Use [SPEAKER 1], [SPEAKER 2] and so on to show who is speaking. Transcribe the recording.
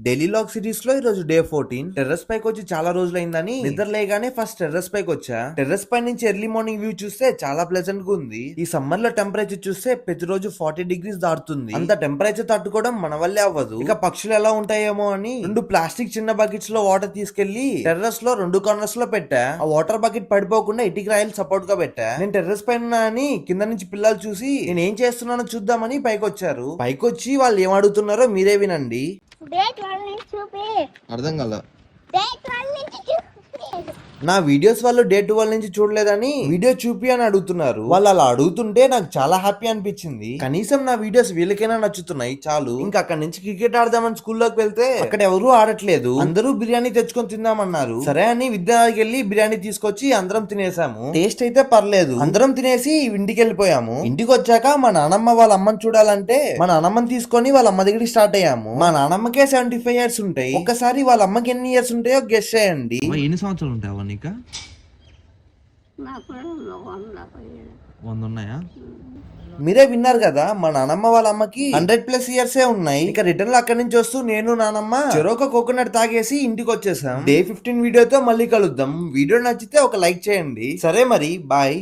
[SPEAKER 1] Delhi lock cities లో ఈ రోజు డే 14. టెర్రస్ పైకి వచ్చి చాలా రోజులైందని నిద్ర లేగానే ఫస్ట్ టెర్రస్ పైకి వచ్చా. టెర్రస్ పై నుంచి ఎర్లీ మార్నింగ్ వ్యూ చూస్తే చాలా ప్లెజెంట్ గా ఉంది. ఈ సమ్మర్ లో టెంపరేచర్ చూస్తే ప్రతిరోజు 40 డిగ్రీస్ దాటుతుంది. అంత టెంపరేచర్ తట్టుకోవడం మన వల్లే అవ్వదు. ఇక పక్షులు ఎలా ఉంటాయేమో అని 2 ప్లాస్టిక్ చిన్న బకెట్స్ లో వాటర్ తీసుకెళ్లి టెర్రస్ లో 2 కార్నర్స్ లో పెట్టా. ఆ వాటర్ బకెట్ పడిపోకుండా ఇటుక రాయలు సపోర్ట్ గా పెట్టా. నేను టెర్రస్ పైన అని కింద నుంచి పిల్లలు చూసి నేను ఏం చేస్తున్నానో చూద్దామని పైకి వచ్చారు. పైకి వచ్చి వాళ్ళు ఏం అడుగుతున్నారో మీరే వినండి.
[SPEAKER 2] అర్థం కాల.
[SPEAKER 1] నా వీడియోస్ వాళ్ళు డే 12 నుంచి చూడలేదని వీడియో చూపి అని అడుగుతున్నారు. వాళ్ళు అలా అడుగుతుంటే నాకు చాలా హ్యాపీ అనిపించింది. కనీసం నా వీడియోస్ వీళ్ళకైనా నచ్చుతున్నాయి చాలు. ఇంకా అక్కడ నుంచి క్రికెట్ ఆడదామని స్కూల్లోకి వెళ్తే అక్కడ ఎవరు ఆడట్లేదు. అందరూ బిర్యానీ తెచ్చుకొని తిందామన్నారు. సరే అని విద్యాలయానికి వెళ్ళి బిర్యానీ తీసుకొచ్చి అందరం తినేసాము. టేస్ట్ అయితే పర్లేదు. అందరం తినేసి ఇంటికి వెళ్ళిపోయాము. ఇంటికి వచ్చాక మా నానమ్మ వాళ్ళ అమ్మని చూడాలంటే మా నానమ్మని తీసుకొని వాళ్ళ అమ్మ దగ్గరికి స్టార్ట్ అయ్యాము. మా నానమ్మకే 75 ఇయర్స్ ఉంటాయి. ఒక్కసారి వాళ్ళ అమ్మకి ఎన్ని ఇయర్స్ ఉంటాయో గెస్ చేయండి.
[SPEAKER 2] ఎన్ని సంవత్సరాలు ఉంటాయి నీకు? 100 ఉన్నాయా?
[SPEAKER 1] మీరే విన్నారు కదా, మా నానమ్మ వాళ్ళ అమ్మకి 100+ ఇయర్సే ఉన్నాయి. ఇక రిటర్న్ లో అక్కడి నుంచి వస్తూ నేను నానమ్మ చెరొక కోకోనట్ తాగేసి ఇంటికి వచ్చేసాం. డే 15 వీడియోతో మళ్ళీ కలుద్దాం. వీడియో నచ్చితే ఒక లైక్ చేయండి. సరే మరి బాయ్.